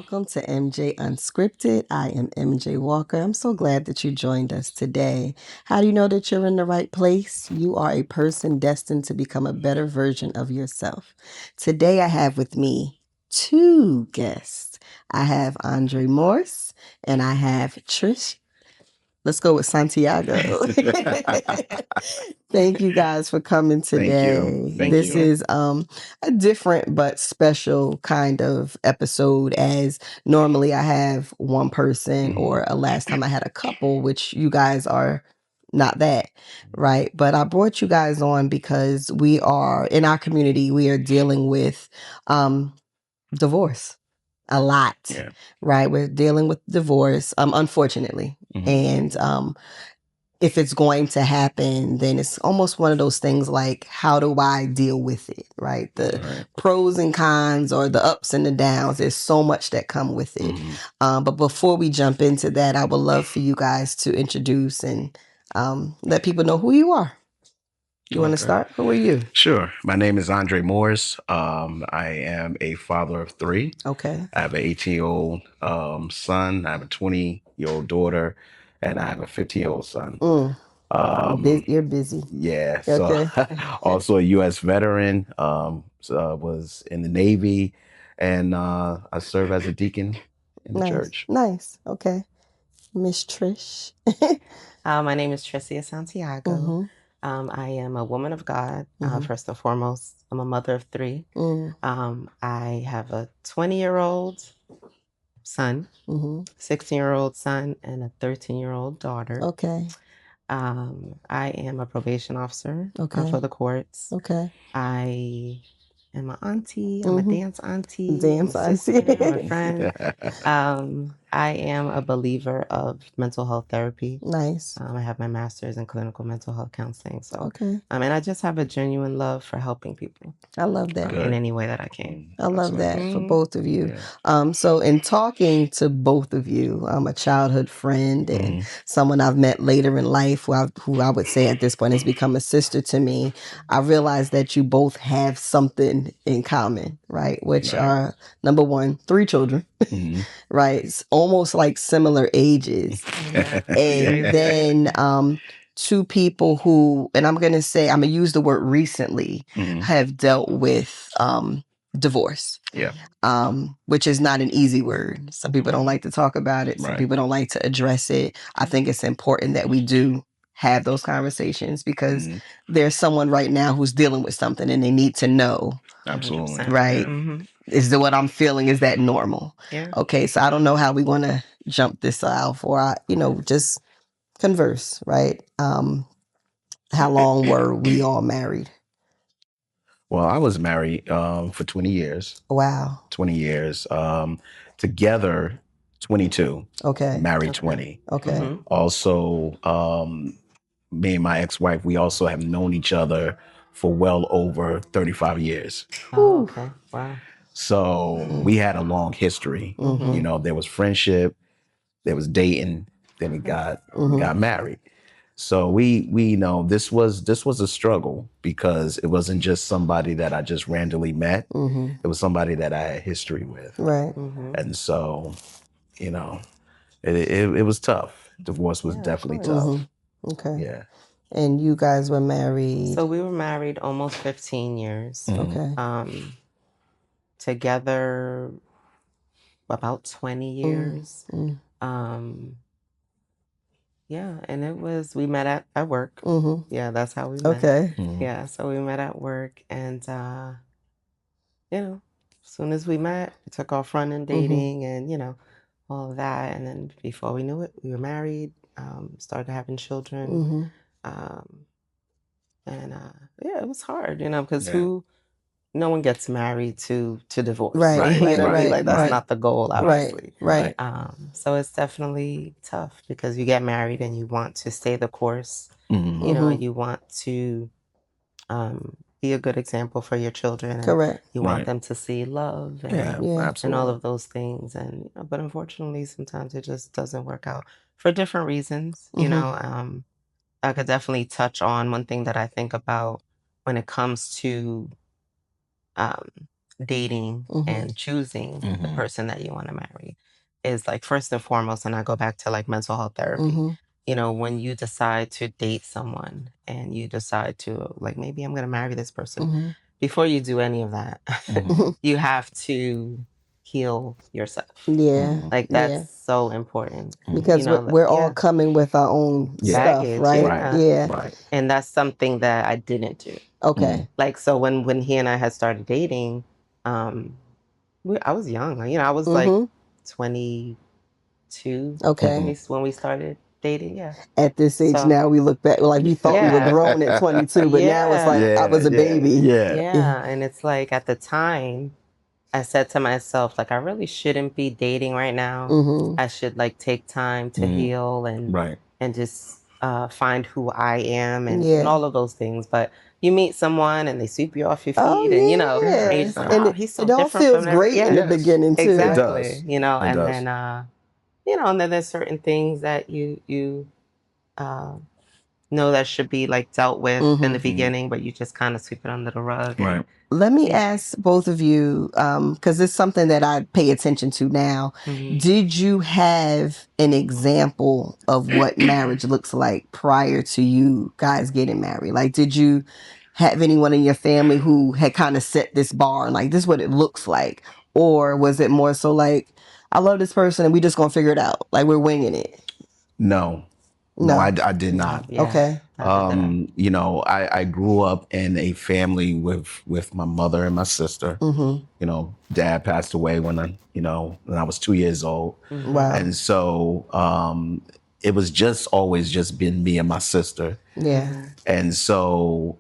welcome to MJ Unscripted. I am MJ Walker. I'm so glad that you joined us today. How do you know that you're in the right place? You are a person destined to become a better version of yourself. Today I have with me two guests. I have Andre Morse and I have Trish. Let's go with Santiago. Thank you guys for coming today. Thank This you. is a different but special kind of episode, as normally I have one person, or last time I had a couple, which you guys are not that, right? But I brought you guys on because we are in our community, we are dealing with divorce a lot, Yeah. right? We're dealing with divorce, unfortunately. And if it's going to happen, then it's almost one of those things like, how do I deal with it, right? The pros and cons, or the ups and the downs. There's so much that come with it. But before we jump into that, I would love for you guys to introduce and let people know who you are. You want to start? Who are you? Sure. My name is Andre Morris. I am a father of three. Okay. I have an 18-year-old son. I have a 20-year-old daughter, and I have a 15-year-old son. You're busy. Yeah. So Okay. also a U.S. veteran. Was in the Navy, and I serve as a deacon in the Nice. church. Nice. Okay. Miss Trish. My name is Tricia Santiago. I am a woman of God, first and foremost. I'm a mother of three. I have a 20-year-old son, 16-year-old son, and a 13-year-old daughter. Okay. I am a probation officer Okay. for the courts. Okay. I am an auntie. I'm a dance auntie. Dance I'm a sister. auntie. I'm a friend. I am a believer of mental health therapy. Nice. I have my master's in clinical mental health counseling. So, Okay. and I just have a genuine love for helping people I love that. in any way that I can. I love that for both of you. Yeah. So in talking to both of you, I'm a childhood friend and someone I've met later in life who I would say at this point has become a sister to me. I realized that you both have something in common, right? Which are, number one, 3 children, right? It's almost like similar ages. And then 2 people who, and I'm going to use the word recently, have dealt with divorce. Yeah. Which is not an easy word. Some people don't like to talk about it. Some people don't like to address it. I think it's important that we do have those conversations, because there's someone right now who's dealing with something and they need to know. Absolutely. Right. Is that what I'm feeling? Is that normal? Yeah. Okay. So I don't know how we want to jump this off, or just converse, right? How long were we all married? Well, I was married for 20 years. Wow. 20 years. Together, 22. Okay. Married 20. Okay. Also, me and my ex-wife, we also have known each other for well over 35 years. Oh, okay. Wow. So we had a long history. You know, there was friendship, there was dating, then we got married. So we know this was a struggle, because it wasn't just somebody that I just randomly met. It was somebody that I had history with. Right. And so, it was tough. Divorce was definitely tough. Okay. Yeah. And you guys were married? So we were married almost 15 years. Okay. Together about 20 years. Yeah, and we met at work. Yeah, that's how we met. Okay. Yeah, so we met at work, and as soon as we met, we took off running, dating, and all of that. And then before we knew it, we were married, started having children. It was hard, because no one gets married to divorce. Right. Like, that's not the goal, obviously. Right. So it's definitely tough, because you get married and you want to stay the course. You want to be a good example for your children. And Correct. you want them to see love and, Absolutely. and all of those things. And but unfortunately, sometimes it just doesn't work out for different reasons. I could definitely touch on one thing that I think about when it comes to dating and choosing the person that you want to marry is like first and foremost, and I go back to like mental health therapy. You know, when you decide to date someone and you decide to like, maybe I'm going to marry this person, before you do any of that, you have to heal yourself. Yeah. Like that's so important. Because You know, we're all coming with our own stuff, baggage, right? Yeah. And that's something that I didn't do. Okay. Like, so when he and I had started dating, I was young. You know, I was like 22 Okay. when we started dating. Yeah. At this age So, now, we look back like we thought we were grown at 22, but now it's like I was a baby. Yeah. And it's like at the time, I said to myself, like, I really shouldn't be dating right now. I should like take time to heal and just find who I am and all of those things. But you meet someone and they sweep you off your feet, and you know, and you're just like, and oh, he's so it all different feels from every. great in the beginning too. Exactly. You know, and then you know, and then there's certain things that you uh, know that should be like dealt with in the beginning, but you just kind of sweep it under the rug. Right. Let me ask both of you, because it's something that I pay attention to now. Did you have an example of what marriage looks like prior to you guys getting married? Like, did you have anyone in your family who had kind of set this bar and like, this is what it looks like? Or was it more so like, I love this person and we just gonna figure it out? Like, we're winging it? No, I did not. Okay. You know, I grew up in a family with my mother and my sister. You know, dad passed away when I was 2 years old. Wow. And so it was just always just been me and my sister. Yeah. And so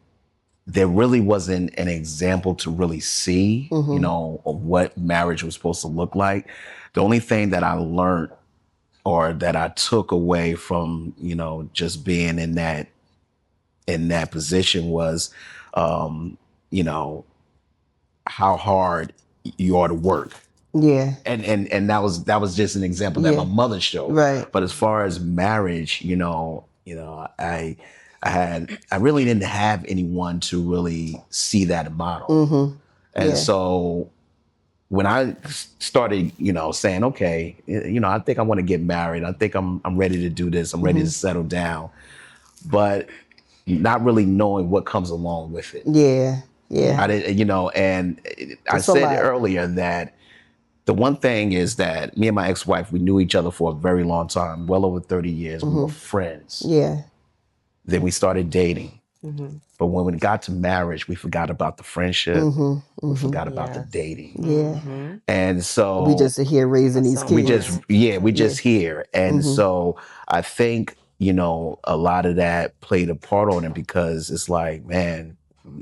there really wasn't an example to really see, you know, of what marriage was supposed to look like. The only thing that I learned or that I took away from, you know, just being in that position was, you know, how hard you ought to work. Yeah. And that was just an example that my mother showed. Right. But as far as marriage, I really didn't have anyone to really see that model. And so when I started, you know, saying, okay, you know, I think I want to get married. I think I'm ready to do this. I'm ready to settle down. But not really knowing what comes along with it. Yeah. Yeah. I didn't, you know, and I said earlier that the one thing is that me and my ex-wife, we knew each other for a very long time, well over 30 years. We were friends. Yeah. Then we started dating. But when we got to marriage, we forgot about the friendship. We forgot about the dating. Yeah. And so we just here raising these kids. We just here. And so I think, you know, a lot of that played a part on it because it's like, man,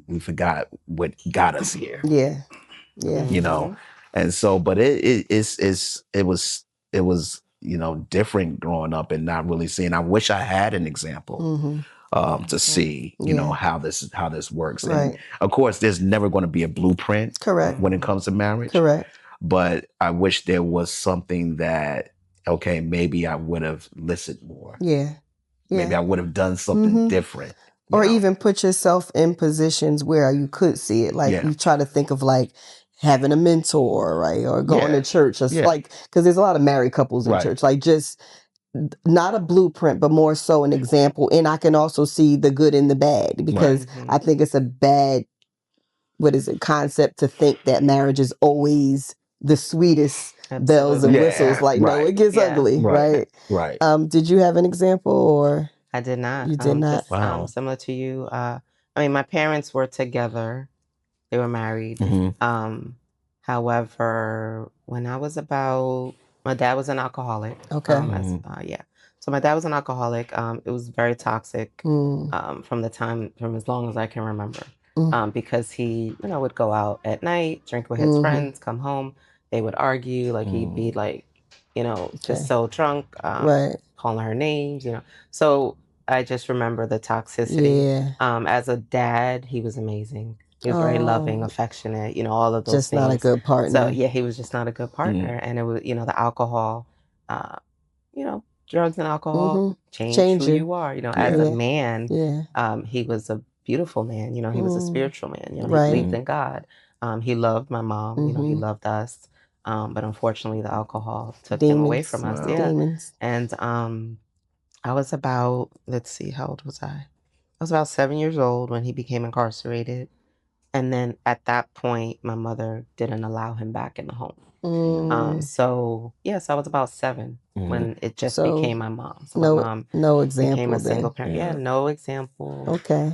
we forgot what got us here. Yeah. Yeah. You know? And so, but it was, you know, different growing up and not really seeing. I wish I had an example to see, you know, how this works. Right. And of course, there's never going to be a blueprint. Correct. When it comes to marriage. Correct. But I wish there was something that, okay, maybe I would have listened more. Yeah. Maybe I would have done something different. Or even put yourself in positions where you could see it. Like you try to think of like having a mentor, right? Or going to church. Or like, because there's a lot of married couples in church. Like just not a blueprint, but more so an example. And I can also see the good and the bad because I think it's a bad, concept to think that marriage is always the sweetest bells and whistles. Like, no, it gets ugly, right? Right. Did you have an example or? I did not. You did not? Just, similar to you. I mean, my parents were together. They were married. However, when I was my dad was an alcoholic. Okay. So my dad was an alcoholic. It was very toxic from as long as I can remember. Because he, you know, would go out at night, drink with his friends, come home. They would argue. Like he'd be like, you know, just so drunk, calling her names, you know. So I just remember the toxicity. Yeah. As a dad, he was amazing. He was very loving, affectionate, you know, all of those just things. Just not a good partner. So yeah, he was just not a good partner. And it was, you know, the alcohol, you know, drugs and alcohol change who you are. You know, as a man, he was a beautiful man. You know, he was a spiritual man. You know, he believed in God. He loved my mom, you know, he loved us. But unfortunately, the alcohol took him away from us. Wow. Yeah. Demons. And I was about, let's see, how old was I? I was about 7 years old when he became incarcerated. And then at that point, my mother didn't allow him back in the home. So yes, I was about 7 when it just became my mom. So my mom no became example a single then. parent. Yeah, no example. Okay.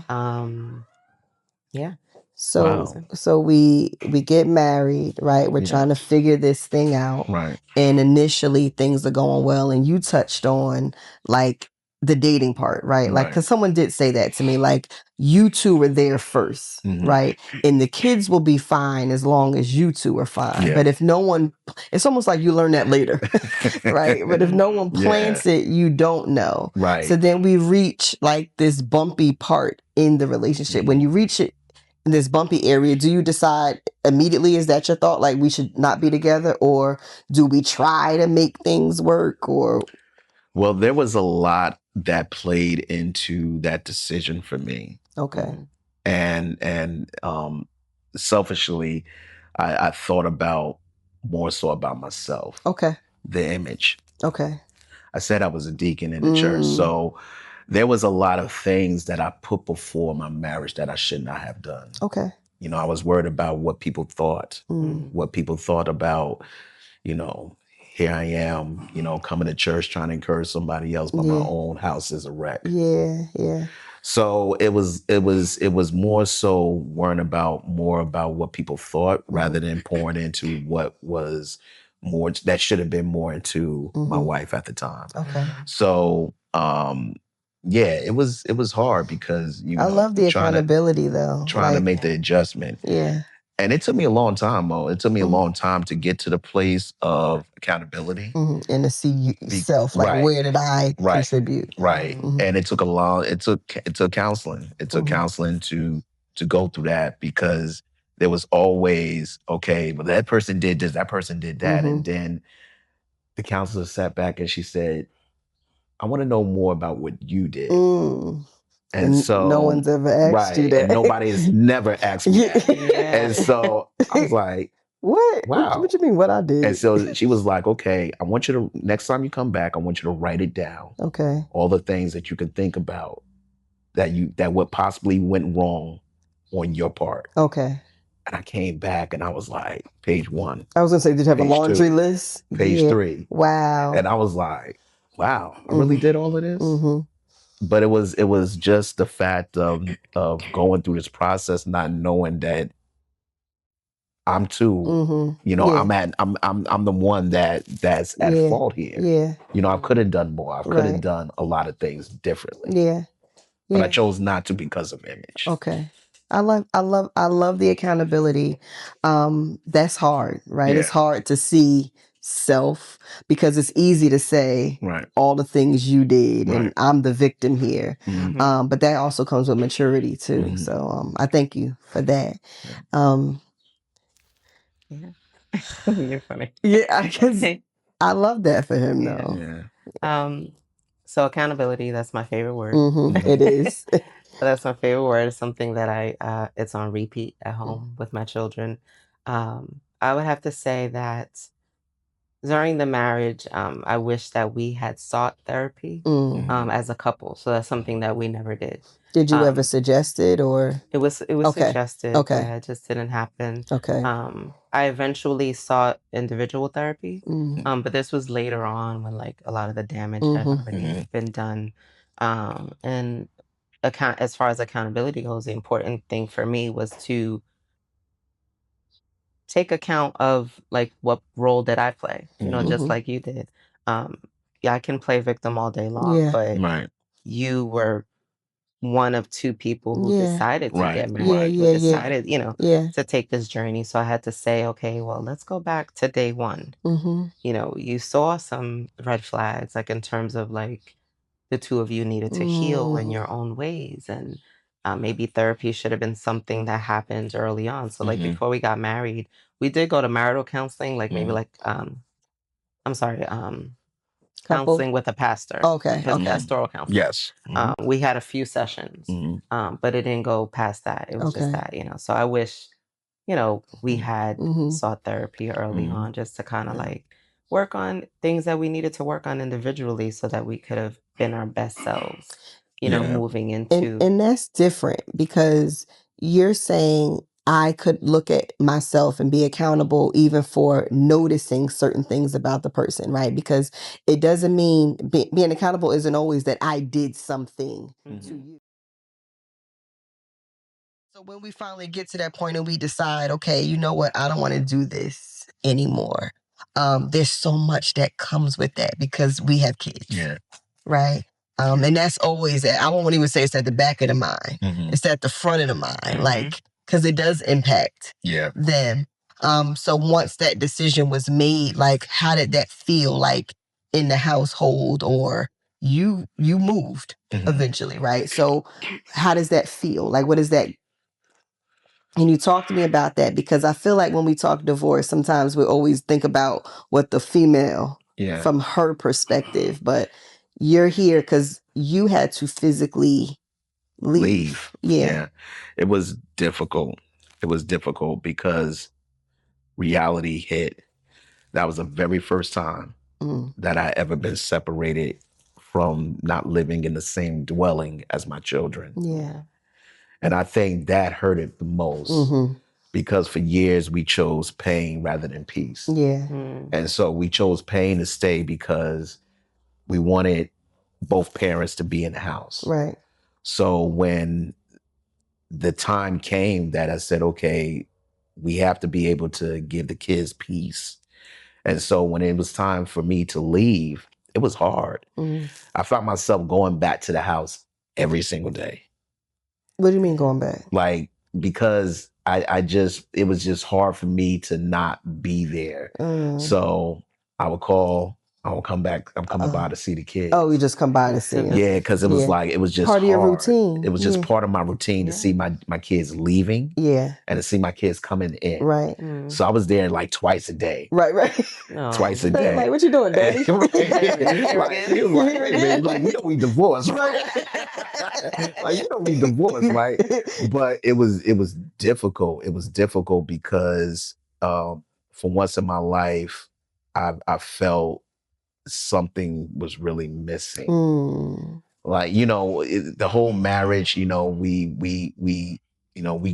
Yeah. So so we get married, right? We're trying to figure this thing out. Right. And initially things are going well, and you touched on like the dating part, right? Like, because someone did say that to me, like you two were there 1st, right? And the kids will be fine as long as you two are fine. Yeah. But if no one, it's almost like you learn that later, right? But if no one plants it, you don't know. Right. So then we reach like this bumpy part in the relationship. When you reach it, in this bumpy area, do you decide immediately, is that your thought, like we should not be together, or do we try to make things work? Or well, there was a lot that played into that decision for me. okay. And selfishly, I thought about more so about myself. Okay. The image. Okay. I said I was a deacon in the church, so there was a lot of things that I put before my marriage that I should not have done. Okay. You know, I was worried about what people thought, about, you know, here I am, you know, coming to church trying to encourage somebody else, but my own house is a wreck. Yeah, yeah. So it was more so worrying about what people thought rather than pouring into what was more that should have been more into my wife at the time. Okay. So yeah, it was hard because I love the accountability though. Trying to make the adjustment. Yeah. And it took me a long time, Mo. It took me a long time to get to the place of accountability. And to see yourself, like where did I contribute? Right. And it took counseling. It took counseling to go through that, because there was always, okay, but that person did this, that person did that. And then the counselor sat back and she said, I want to know more about what you did. And so no one's ever asked you that. And nobody has never asked me that. And so I was like, what? Wow. What you mean what I did? And so she was like, okay, I want you to, next time you come back, I want you to write it down. Okay. All the things that you can think about that what possibly went wrong on your part. Okay. And I came back and I was like, page 1. I was gonna say, did you have a laundry 2, list? Page 3. Wow. And I was like, wow, I really did all of this? But it was just the fact of going through this process, not knowing that I'm too, you know, I'm the one that's at fault here. Yeah. You know, I could have done more. I could have done a lot of things differently. Yeah. But I chose not to because of image. Okay. I love the accountability. That's hard, right? Yeah. It's hard to see self, because it's easy to say all the things you did and I'm the victim here. But that also comes with maturity too. So I thank you for that. Yeah. You're funny. Yeah, I guess I love that for him though. Yeah. So accountability, that's my favorite word. It is. That's my favorite word. It's something that it's on repeat at home with my children. I would have to say that during the marriage, I wish that we had sought therapy as a couple. So that's something that we never did. Did you ever suggest it, or? It was suggested. Okay. Yeah, it just didn't happen. Okay. I eventually sought individual therapy. But this was later on when like a lot of the damage had already been done. And as far as accountability goes, the important thing for me was to take account of like what role did I play, you know, just like you did. Yeah, I can play victim all day long, but you were one of 2 people who decided to get married, who decided, you know, to take this journey. So I had to say, okay, well, let's go back to day 1. You know, you saw some red flags, like in terms of like the 2 of you needed to heal in your own ways. And maybe therapy should have been something that happened early on. So like before we got married, we did go to marital counseling, like maybe like, I'm sorry, counseling with a pastor. Okay. Pastoral counseling. Yes. We had a few sessions, but it didn't go past that. It was just that, you know. So I wish we had sought therapy early on just to kind of like work on things that we needed to work on individually so that we could have been our best selves, moving into. And that's different because you're saying I could look at myself and be accountable even for noticing certain things about the person, right? Because it doesn't mean being accountable isn't always that I did something to you. So when we finally get to that point and we decide, okay, you know what, I don't want to do this anymore. There's so much that comes with that because we have kids. Yeah. Right. And that's always, I won't even say it's at the back of the mind. It's at the front of the mind, like, because it does impact them. So once that decision was made, like, how did that feel like in the household, or you moved eventually, right? So how does that feel? Like, what is that? And you talk to me about that, because I feel like when we talk divorce, sometimes we always think about what the female from her perspective, but you're here because you had to physically leave. Yeah. It was difficult. It was difficult because reality hit. That was the very first time that I ever been separated from not living in the same dwelling as my children. Yeah. And I think that hurt it the most because for years we chose pain rather than peace. Yeah. And so we chose pain to stay because we wanted both parents to be in the house. Right. So when the time came that I said, okay, we have to be able to give the kids peace. And so when it was time for me to leave, it was hard. I found myself going back to the house every single day. What do you mean going back? Like, because it was just hard for me to not be there. So I would call, I would come back, I'm coming by to see the kids. Oh, you just come by to see them. Yeah, because it was like, it was just part of hard. your routine. It was just part of my routine to see my kids leaving. Yeah. And to see my kids coming in. Right. So I was there like twice a day. Right. Twice a day. Like, what you doing, Daddy? Like, he was like, hey, man, like, you know we divorced, right? Like, you know we divorced, right? But it was difficult. It was difficult because for once in my life, I felt something was really missing. Like, the whole marriage, we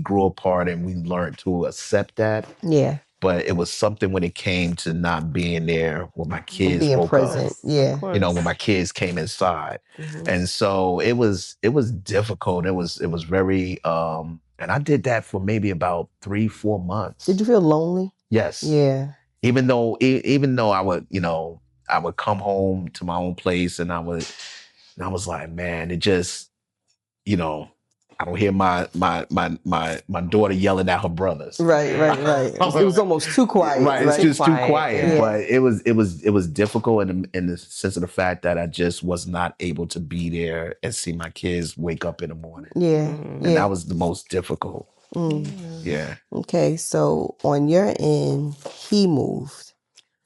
grew apart and we learned to accept that. Yeah. But it was something when it came to not being there when my kids being woke present. up. Yeah. When my kids came inside. And so it was difficult. It was very and I did that for maybe about 3-4 months. Did you feel lonely? Yes. Yeah. Even though I would, I would come home to my own place and I was like, man, it just, I don't hear my daughter yelling at her brothers. Right. It was almost too quiet. Right, it's just too quiet. Yeah. But it was difficult in the sense of the fact that I just was not able to be there and see my kids wake up in the morning. Yeah. And that was the most difficult. Yeah. Okay, so on your end, he moved,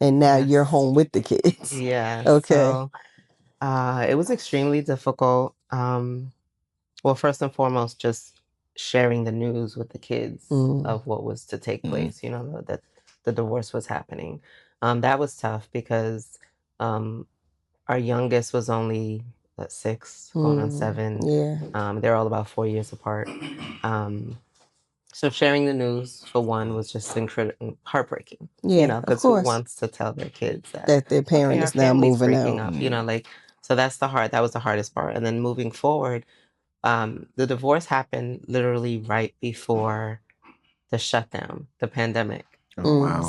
and now you're home with the kids. Yeah. Okay. So, it was extremely difficult. Well, first and foremost, just sharing the news with the kids of what was to take place, that the divorce was happening. That was tough because our youngest was only 6, going on 7. Yeah. They're all about 4 years apart. So sharing the news, for one, was just incredible, heartbreaking. Yeah, because of who course. wants to tell their kids That their parent our is now family's moving breaking out. up, so that was the hardest part. And then moving forward, the divorce happened literally right before the shutdown, the pandemic. Oh, wow.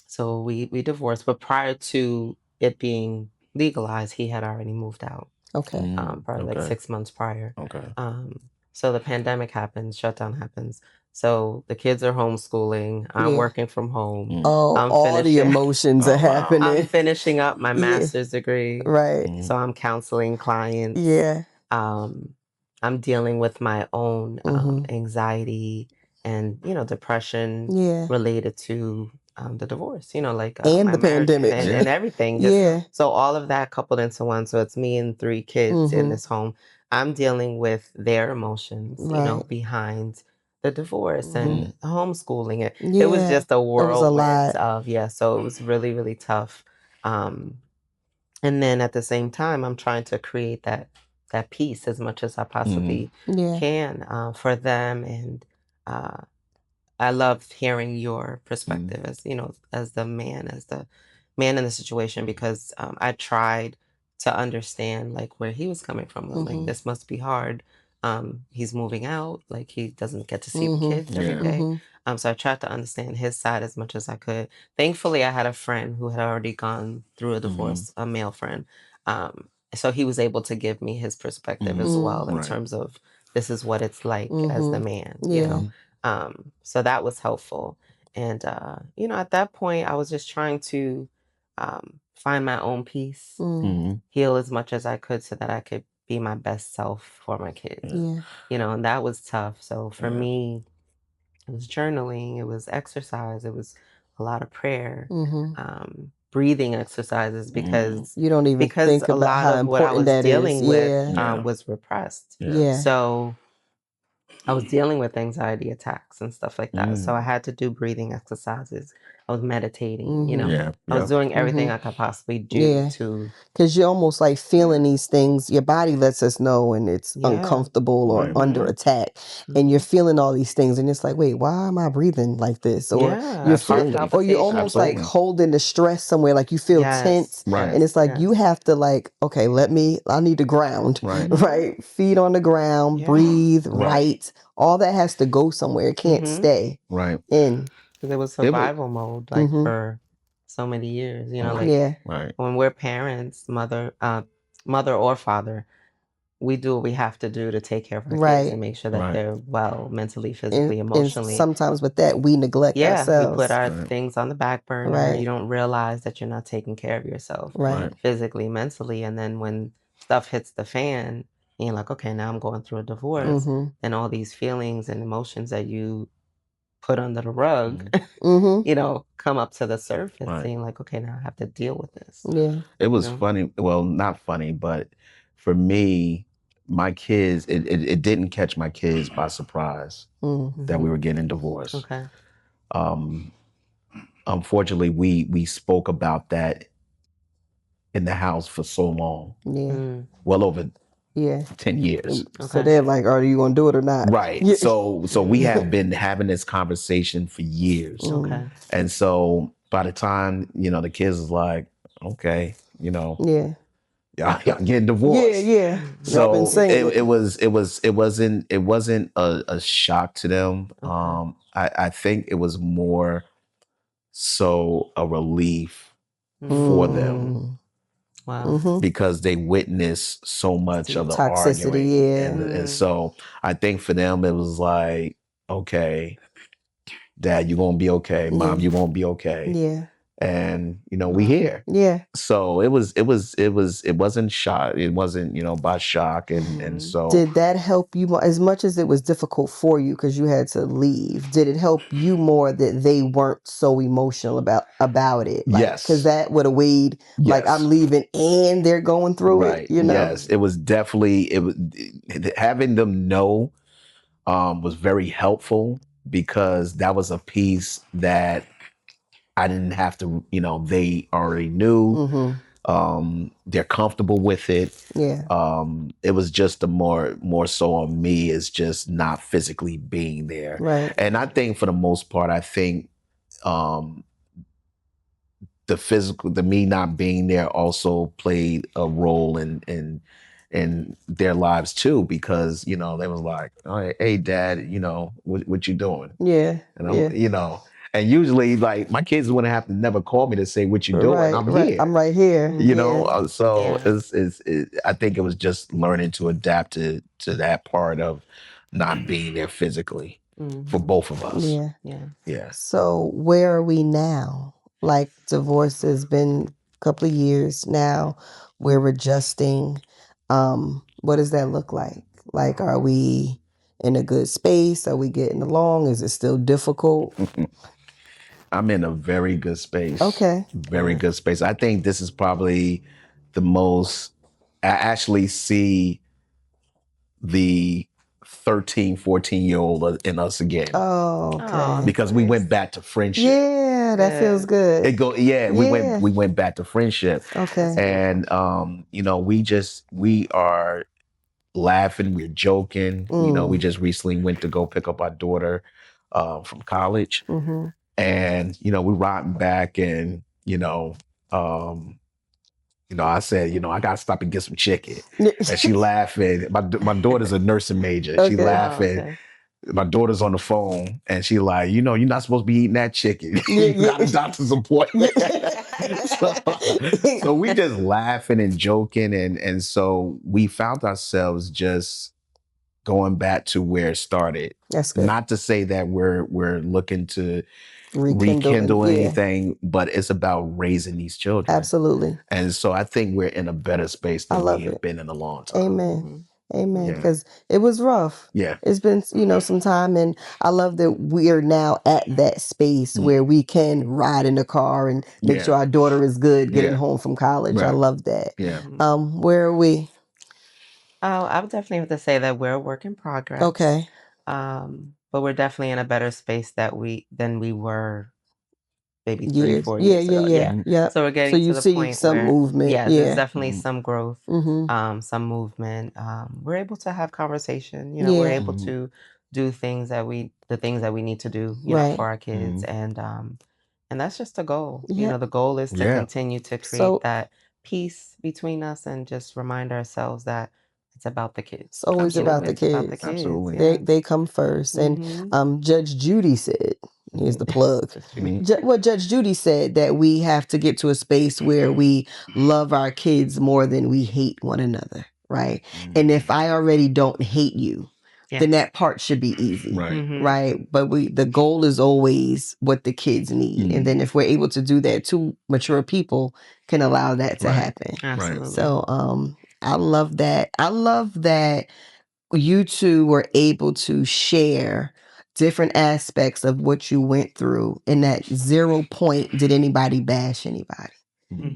So we divorced, but prior to it being legalized, he had already moved out. Okay. Probably like 6 months prior. Okay. So the pandemic happens, shutdown happens. So the kids are homeschooling. I'm working from home. Oh, all the emotions are happening. I'm finishing up my master's degree. Right. So I'm counseling clients. Yeah. I'm dealing with my own anxiety and depression related to the divorce, like And my the marriage pandemic. and everything. Yeah. So all of that coupled into one. So it's me and 3 kids in this home. I'm dealing with their emotions, Right. behind the divorce and homeschooling. It was Yeah. just a It was a whirlwind lot. of, so it was really, really tough. And then at the same time, I'm trying to create that peace as much as I possibly Yeah. can for them. And I love hearing your perspective as as the man in the situation, because I tried to understand like where he was coming from. I'm like, this must be hard. He's moving out, like he doesn't get to see the kids every day. So I tried to understand his side as much as I could. Thankfully, I had a friend who had already gone through a divorce, a male friend. So he was able to give me his perspective as well in terms of this is what it's like as the man, so that was helpful. And, at that point, I was just trying to find my own peace, heal as much as I could so that I could be my best self for my kids, and that was tough. So for me, it was journaling, it was exercise, it was a lot of prayer, breathing exercises, because you don't even think a about lot how of what I important was that is. dealing with was repressed. Yeah. So I was dealing with anxiety attacks and stuff like that. So I had to do breathing exercises. I was meditating, I was doing everything I could possibly do to. Because you're almost like feeling these things. Your body lets us know when it's uncomfortable or under attack. And you're feeling all these things. And it's like, wait, why am I breathing like this? Or you're or you're almost like holding the stress somewhere. Like you feel tense. And it's like you have to like, okay, I need to ground. Right? Feet on the ground, breathe, write. All that has to go somewhere. It can't stay in. Because it was survival mode, like for so many years, like when we're parents, mother or father, we do what we have to do to take care of our kids and make sure that they're well mentally, physically, emotionally. And sometimes with that, we neglect ourselves. We put our things on the back burner. You don't realize that you're not taking care of yourself physically, mentally. And then when stuff hits the fan, and you're like, okay, now I'm going through a divorce, and all these feelings and emotions that you put under the rug, come up to the surface, saying like, okay, now I have to deal with this. Yeah. It was funny. Well, not funny, but for me, my kids, it didn't catch my kids by surprise that we were getting divorced. Okay. Unfortunately, we spoke about that in the house for so long. Yeah. Well over 10 years. So they're like, are you going to do it or not? Right. So we have been having this conversation for years. Okay. And so by the time, the kids is like, okay, y'all getting divorced. Yeah. So it wasn't a shock to them. I think it was more so a relief for them. Wow. Because they witnessed so much of the toxicity, arguing. And so I think for them, it was like, okay, Dad, you're going to be okay. Mom, you're going to be okay. Yeah. And, we here. Yeah. So it wasn't shock. It wasn't, by shock. And so. Did that help you more, as much as it was difficult for you because you had to leave? Did it help you more that they weren't so emotional about it? Like, yes. Because that would have weighed, like I'm leaving and they're going through it, Yes. It was definitely, having them know was very helpful, because that was a piece that I didn't have to, they already knew. They're comfortable with it. Yeah. It was just more so on me, is just not physically being there. Right. And I think for the most part, the me not being there also played a role in their lives too, because they was like, oh, hey Dad, what you doing? Yeah. And I'm, and usually like my kids wouldn't have to never call me to say what you doing. I'm here. I'm right here. So I think it was just learning to adapt to that part of not being there physically for both of us. Yeah. So where are we now? Like divorce has been a couple of years now. We're adjusting. What does that look like? Like, are we in a good space? Are we getting along? Is it still difficult? I'm in a very good space. Okay. Very good space. I think this is probably the most, I actually see the 13, 14-year-old in us again. Oh, okay. Because we went back to friendship. Yeah, that feels good. We went back to friendship. Okay. And we are laughing, we're joking. We just recently went to go pick up our daughter from college. Mm-hmm. And we're riding back, and I said, I gotta stop and get some chicken. And she laughing. My daughter's a nursing major. She laughing. Okay. My daughter's on the phone, and she like, you're not supposed to be eating that chicken. You got a doctor's appointment. So we just laughing and joking, and so we found ourselves just going back to where it started. That's good. Not to say that we're looking to Rekindle anything, but it's about raising these children. Absolutely. And so I think we're in a better space than we have been in a long time. Amen. Amen. Yeah. Because it was rough. Yeah. It's been, some time, and I love that we are now at that space where we can ride in the car and make sure our daughter is good getting home from college. Right. I love that. Yeah. Where are we? Oh, I would definitely have to say that we're a work in progress. Okay. But we're definitely in a better space than we were maybe 3 Years. 4 years ago. Yeah. So we're getting you to the see point some where movement. there's definitely some growth, Mm-hmm. some movement. We're able to have conversation. Yeah. We're able to do the things that we need to do, Right. for our kids, and that's just the goal. Yeah. The goal is to continue to create So- that peace between us and just remind ourselves that it's about the kids. It's always about the It's about the kids. kids. Absolutely. Yeah. They come first. And Judge Judy said, here's the plug. Judge Judy said that we have to get to a space where we love our kids more than we hate one another, right? And if I already don't hate you, then that part should be easy, right? But the goal is always what the kids need. And then if we're able to do that, two mature people can allow that to happen. Absolutely. So I love that. I love that you two were able to share different aspects of what you went through, and at 0 point did anybody bash anybody,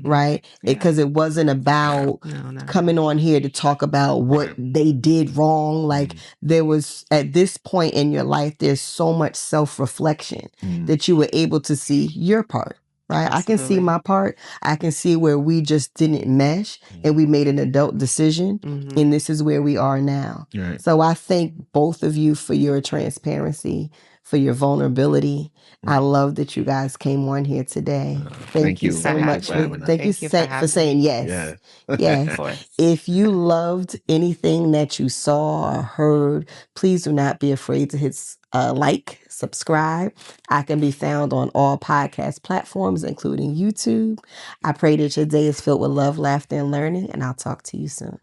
right? Because it wasn't about coming on here to talk about what they did wrong. Like there was, at this point in your life, there's so much self-reflection that you were able to see your part. Right. I can see my part. I can see where we just didn't mesh and we made an adult decision. And this is where we are now. Right. So I thank both of you for your transparency, for your vulnerability. I love that you guys came on here today. Thank you so much. Thank you for saying yes. Yes. If you loved anything that you saw or heard, please do not be afraid to hit like, subscribe. I can be found on all podcast platforms, including YouTube. I pray that your day is filled with love, laughter, and learning, and I'll talk to you soon.